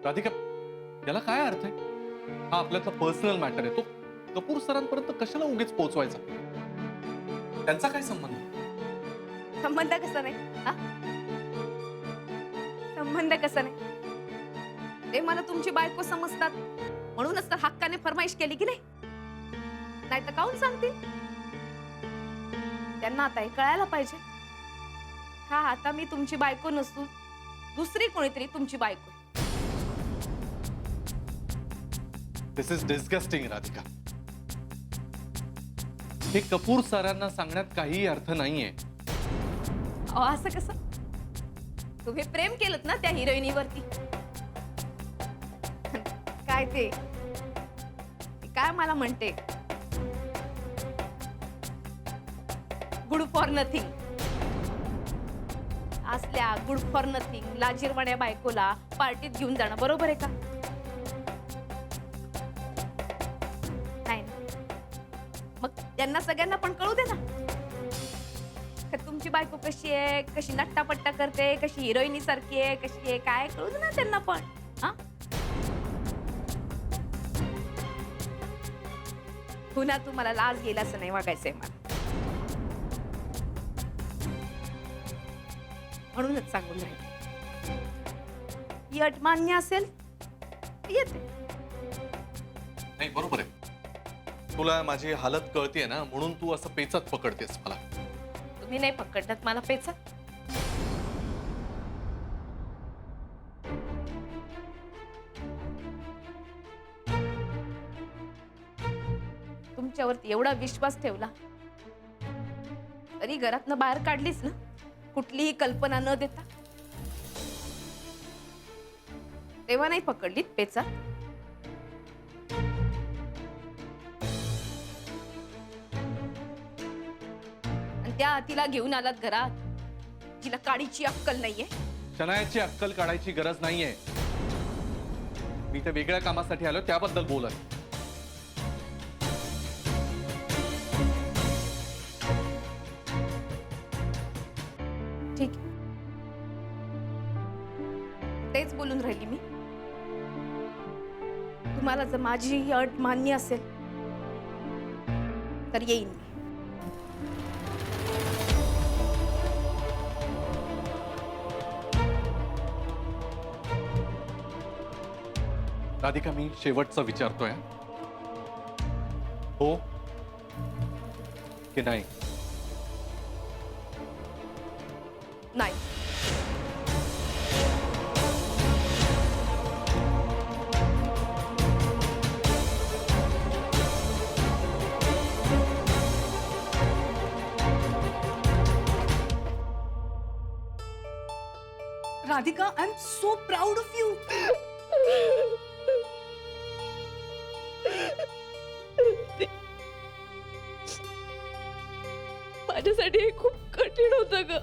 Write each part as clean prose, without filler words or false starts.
राधिका, याला काय अर्थ आहे? हा आपल्यातला पर्सनल मॅटर आहे. तो कपूर सरांपर्यंत कशाला उगीच पोहोचवायचा? त्यांचा काय संबंध? संबंध कसा नाही? हा? संबंध कसा नाही? ते मला तुमची बायको समजतात म्हणूनच तर हक्काने फरमाईश केली की नाही? नाही तर काहून सांगतील? त्यांना आता हे कळायला पाहिजे. हा आता मी तुमची बायको नसून दुसरी कोणीतरी तुमची बायको. दिस इज डिस्गस्टिंग राधिका. हे कपूर सरांना सांगण्यात काही अर्थ नाहीये. अहो असं कसं? तुम्ही प्रेम केलं ना त्या हिरोईनीवरती. काय ते काय मला म्हणते, गुड फॉर नथिंग. असल्या गुड फॉर नथिंग लाजिरवाण्या बायकोला पार्टीत घेऊन जाणं बरोबर आहे का? नाही ना. मग त्यांना सगळ्यांना पण कळू दे ना का तुमची बायको कशी आहे, कशी नट्टापट्टा करते, कशी हिरोईनी सारखी आहे, कशी आहे, काय कळू दे ना त्यांना पण. हा पुन्हा तुम्हाला लाज गेला असं नाही वागायचंय मला. म्हणूनच सांगून राहिले, ही अट मान्य असेल येते. नाही, बरोबर आहे. तुला माझी हालत कळतीये ना, म्हणून तू असं पेचात पकडतेस मला. तुम्ही नाही पकडत मला पेचा. तुमच्यावरती एवढा विश्वास ठेवला तरी घरातनं बाहेर काढलीच ना, कुठलीही कल्पना न देता. तेव्हा नाही पकडलीत पेचा. आणि त्या तिला घेऊन आलात घरात, जिला काडीची अक्कल नाहीये. शनायाची अक्कल काढायची गरज नाहीये. मी ते वेगळ्या कामासाठी आलो, त्याबद्दल बोलत. ठीक आहे, तेच बोलून राहिली मी. तुम्हाला जर माझी ही अट मान्य असेल तर येईन मी. राधिका, मी शेवटचं विचारतोय, हो की नाही? नाही. Radhika, I'm so proud of you. माझ्यासाठी हे खूप कठीण होतं ग.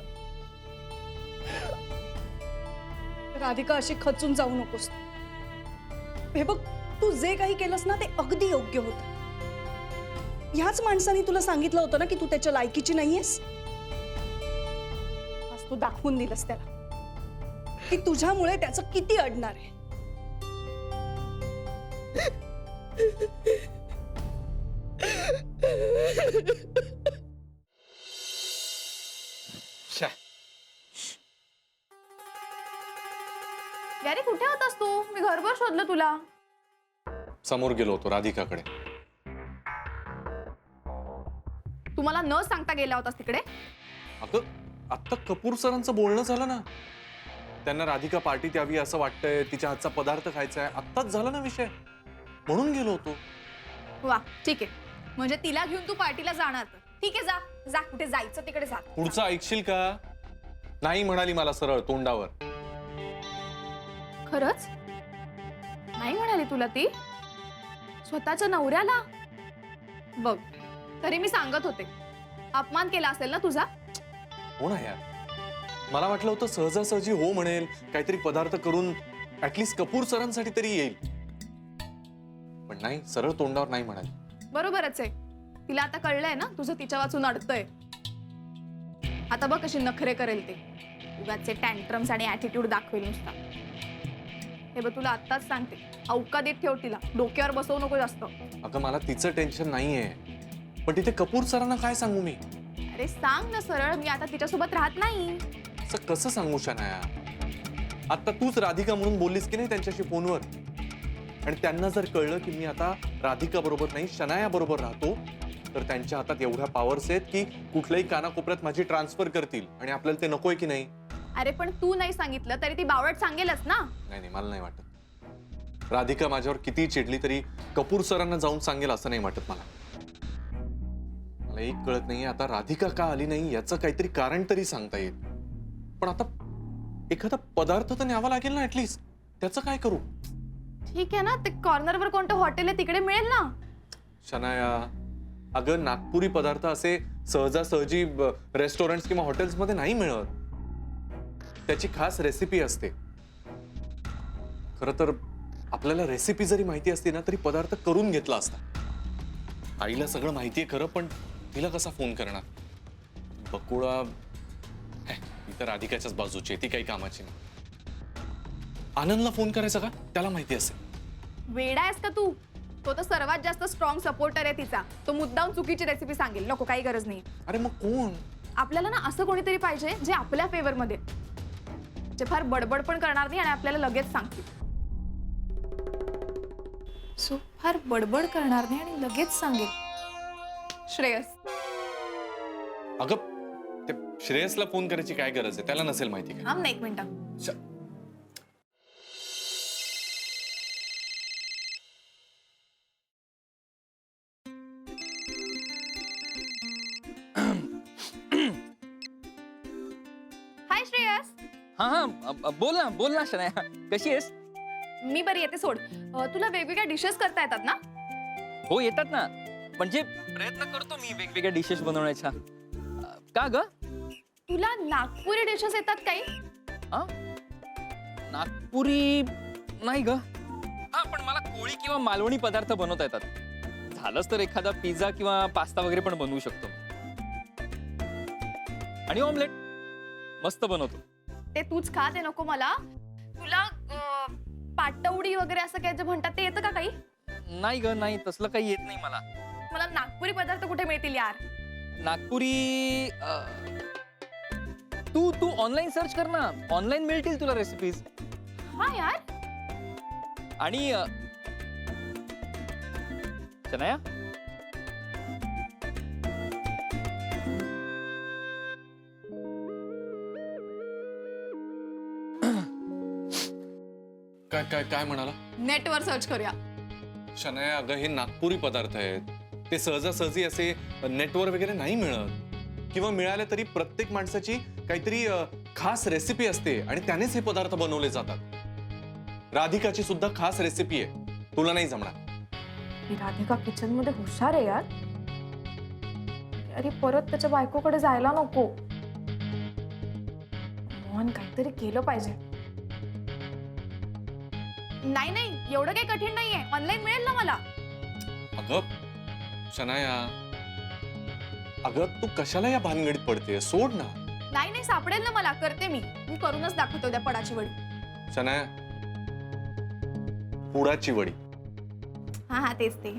राधिका, अशी खचून जाऊ नकोस. हे बघ, तू जे काही केलंस ना ते अगदी योग्य होतं. ह्याच माणसाने तुला सांगितलं होतं ना की तू त्याच्या लायकीची नाहीयेस. आज तू दाखवून दिलंस त्याला की तुझ्यामुळे त्याचं किती अडणार आहे. शा. अरे कुठे होतास तू? मी घरभर शोधलं तुला. समोर गेलो होतो राधिकाकडे. तुम्हाला न सांगता गेला होतास तिकडे? अगं, आता कपूर सरांचं बोलणं झालं ना. त्यांना राधिका पार्टीत यावी असं वाटतंय, तिच्या हातचा पदार्थ खायचा आहे, आत्ताच झाला ना विषय, म्हणून गेलो होतो. वा, ठीक आहे. म्हणजे तिला घेऊन तू पार्टीला जाणार तर ठीक आहे, जा जा, कुठे जायचं तिकडे जा. पुढचं ऐकशील का? नाही म्हणाली मला सरळ तोंडावर. खरंच नाही म्हणाली तुला ती? स्वतःच्या नवऱ्याला? बघ, तरी मी सांगत होते, अपमान केला असेल ना तुझा. हो ना यार, मला वाटलं होतं सहजासहजी हो म्हणेल, काहीतरी पदार्थ करून ऍटलीस्ट कपूर सरांसाठी तरी येईल, पण नाही, सरळ तोंडावर नाही म्हणाली. बरोबरच आहे. तिला आता कळलंय ना तुझं तिच्या वाचून अडतंय. आता बघ कशी नखरे करेल ते. उगाचचे टँट्रम्स आणि ऍटिट्यूड दाखवेल नुसता. हे बघ तुला आत्ताच सांगते, अवका देत ठेव तिला, डोक्यावर बसवू नको जास्त. अगं मला तिचं टेन्शन नाहीये, पण तिथे कपूर सरांना काय सांगू मी? अरे सांग ना सरळ, मी आता तिच्यासोबत राहत नाही. असं कसं सांगू शनाया? आता तूच राधिका म्हणून बोललीस की नाही त्यांच्याशी फोनवर, आणि त्यांना जर कळलं की मी आता राधिका बरोबर नाही शनाया बरोबर राहतो, तर त्यांच्या हातात एवढ्या पॉवर्स आहेत की कुठल्याही कानाकोपऱ्यात माझी ट्रान्सफर करतील, आणि आपल्याला ते नकोय की नाही? अरे पण तू नाही सांगितलं तरी ती बावळट सांगेलच ना. नाही नाही, मला नाही वाटत. राधिका माझ्यावर किती चिडली तरी कपूर सरांना जाऊन सांगेल असं नाही वाटत मला. मला एक कळत नाहीये आता राधिका का आली नाही, याचं काहीतरी कारण तरी सांगता येईल. पण आता एखादा पदार्थ तर न्यावा लागेल ना ऍटलीस्ट. त्याचं काय करू? ठीक आहे ना, ते कॉर्नरवर कोणतं हॉटेल आहे तिकडे मिळेल ना. शनाया, अगं नागपुरी पदार्थ असे सहजासहजी रेस्टॉरंट्स किंवा हॉटेल्स मध्ये नाही मिळत. त्याची खास रेसिपी असते. खरं तर आपल्याला रेसिपी जरी माहिती असती ना तरी पदार्थ करून घेतला असता. आईला सगळं माहितीये खरं, पण तिला कसा फोन करणार? बकुळा ती तर राधिकाच्याच बाजूची, ती काही कामाची नाही. आनंदला फोन करायचा का? त्याला माहिती असेल. वेडा आहेस का तू? तो तर सर्वात जास्त स्ट्रॉंग सपोर्टर आहे तिचा. तो मुद्दाम चुकीची रेसिपी सांगेल. नको, काही गरज नाही. अरे मग कोण? आपल्याला ना असं कोणीतरी पाहिजे जे आपल्या फेवर मध्ये, जे फार बडबड पण करणार नाही आणि आपल्याला लगेच सांगतील. सो फार बडबड करणार नाही आणि लगेच सांगेल. श्रेयस. अगं ते श्रेयसला फोन करायची काय गरज आहे? त्याला नसेल माहिती का? थांब ना एक मिनिट. हाय श्रेयस. हा हा बोल ना शनाया, कशी आहेस? मी बरी येते, सोड. तुला वेगवेगळ्या डिशेस करता येतात ना? हो येतात ना, म्हणजे प्रयत्न करतो मी वेगवेगळ्या डिशेस बनवण्याचा. का ग? तुला नागपुरी डिशेस येतात काही? हा? नागपुरी नाही ग. हा पण मला कोळी किंवा मालवणी पदार्थ बनवता येतात. झालंच तर एखादा पिझ्झा किंवा पास्ता वगैरे पण बनवू शकतो. आणि ऑमलेट मस्त बनवतो. ते तूच खा, ते नको मला. तुला पाटवडी वगैरे असं काय जे म्हणतात ते येतं का काही? नाही ग, नाही तसलं काही येत नाही मला. मला नागपुरी पदार्थ कुठे मिळतील यार? नागपुरी तू ऑनलाईन सर्च कर ना, ऑनलाईन मिळतील तुला रेसिपीज. हा यार. आणि शनाया, काय काय काय म्हणाला? नेटवर सर्च करूया. शनाया, अगं हे नागपुरी पदार्थ आहेत. ते सहजासहजी असे नेटवर वगैरे नाही मिळत, किंवा मिळाले तरी प्रत्येक माणसाची काहीतरी खास रेसिपी असते आणि त्यानेच हे पदार्थ बनवले जातात. राधिकाची सुद्धा खास रेसिपी आहे, तुला नाही जमणार. ही राधिका किचन मध्ये हुशार आहे यार. अरे परत त्याच्या बायकोकडे जायला नको. मोहन काहीतरी केलं पाहिजे. नाही नाही, एवढं काही कठीण नाहीये, ऑनलाईन मिळेल ना मला. अगं शनाया, अगं तू कशाला या भानगडीत पडते? सोड ना. नाही नाही, सापडेल ना मला, करते मी करूनच दाखवते उद्या पडाची वडी. शनाया, पुडाची वडी. हा हा, तेच ते.